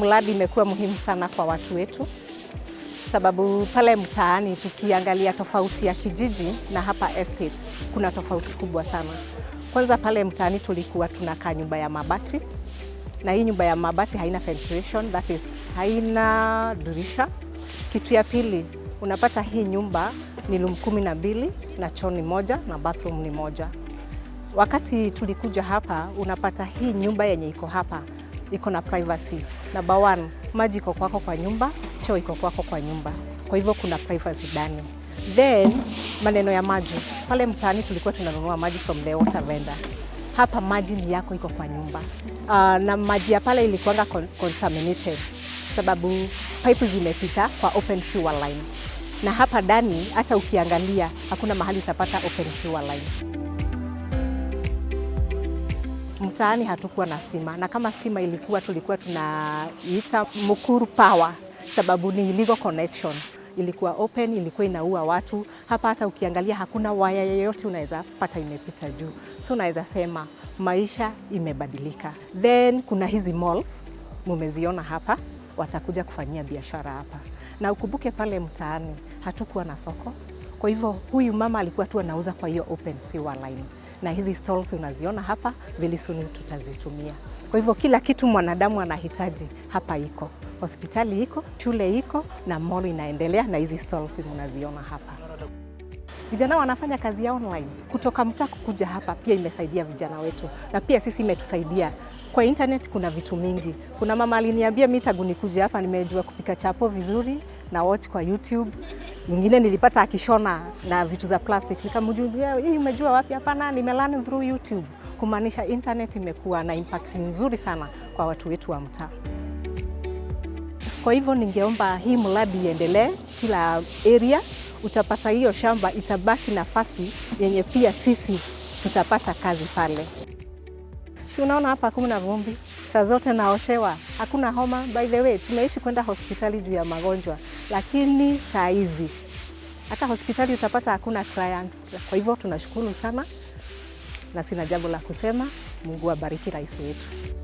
mradi imekuwa muhimu sana kwa watu wetu, sababu pale mtaani tukiangalia tofauti ya kijiji na hapa estates, kuna tofauti kubwa sana. Kwanza pale mtaani tulikuwa tunakaa nyumba ya mabati, na hii nyumba ya mabati haina ventilation, that is haina dirisha. Kitu ya pili, unapata hii nyumba ni room 12 na choo ni moja na bathroom ni moja. Wakati tulikuja hapa, unapata hii nyumba yenye iko hapa iko na privacy. Number one, maji iko kwako kwa nyumba, choo iko kwako kwa nyumba. Kwa hivyo kuna privacy ndani. Then maneno ya maji, pale mtaani tulikuwa tunanunua maji from the water vendor. Hapa maji ni yako, iko kwa nyumba. Na maji ya pale ilikuanga contaminated sababu pipe zimepita kwa open sewer line. Na hapa ndani hata ukiangalia hakuna mahali utapata open sewer line. Mtaani hatukuwa na stima, na kama stima tulikuwa tunaita Mukuru Power sababu ni illegal connection. Ilikuwa open, ilikuwa inaua watu. Hapa hata ukiangalia hakuna waya yoyote unaweza pata imepita juu. So unaweza sema maisha imebadilika. Then kuna hizi malls, mumeziona hapa, watakuja kufanyia biashara hapa. Na ukumbuke pale mtaani hatukuwa na soko. Kwa hivyo huyu mama alikuwa tu anauza kwa hiyo open sewer line. Na hizi stalls unaziona hapa, very soon tutazitumia. Kwa hivyo kila kitu mwanadamu anahitaji hapa iko. Hospitali iko, shule iko na mall inaendelea, na hizi stalls mnaziona hapa. Vijana wanafanya kazi ya online. Kutoka mtaa kuja hapa pia imesaidia vijana wetu, na pia sisi imetusaidia. Kwa internet kuna vitu mingi. Kuna mama aliniambia mimi tangu nikuje hapa nimejua kupika chapo vizuri na watch kwa YouTube. Mwingine nilipata akishona na vitu za plastic. Nikamjulia, hii umejua wapi? Hapana, nimelearn through YouTube. Kumaanisha internet imekuwa na impact nzuri sana kwa watu wetu wa mtaa. Kwa hivyo ningeomba hii mradi iendelee kila area. Utapata hiyo shamba itabaki nafasi yenye pia sisi tutapata kazi pale. Si unaona hapa hakuna vumbi, saa zote naoshewa, hakuna homa. By the way, tumeishi kwenda hospitali juu ya magonjwa, lakini saa hizi hata hospitali utapata hakuna clients. Kwa hivyo tunashukuru sana na sina jambo la kusema. Mungu abariki rais wetu.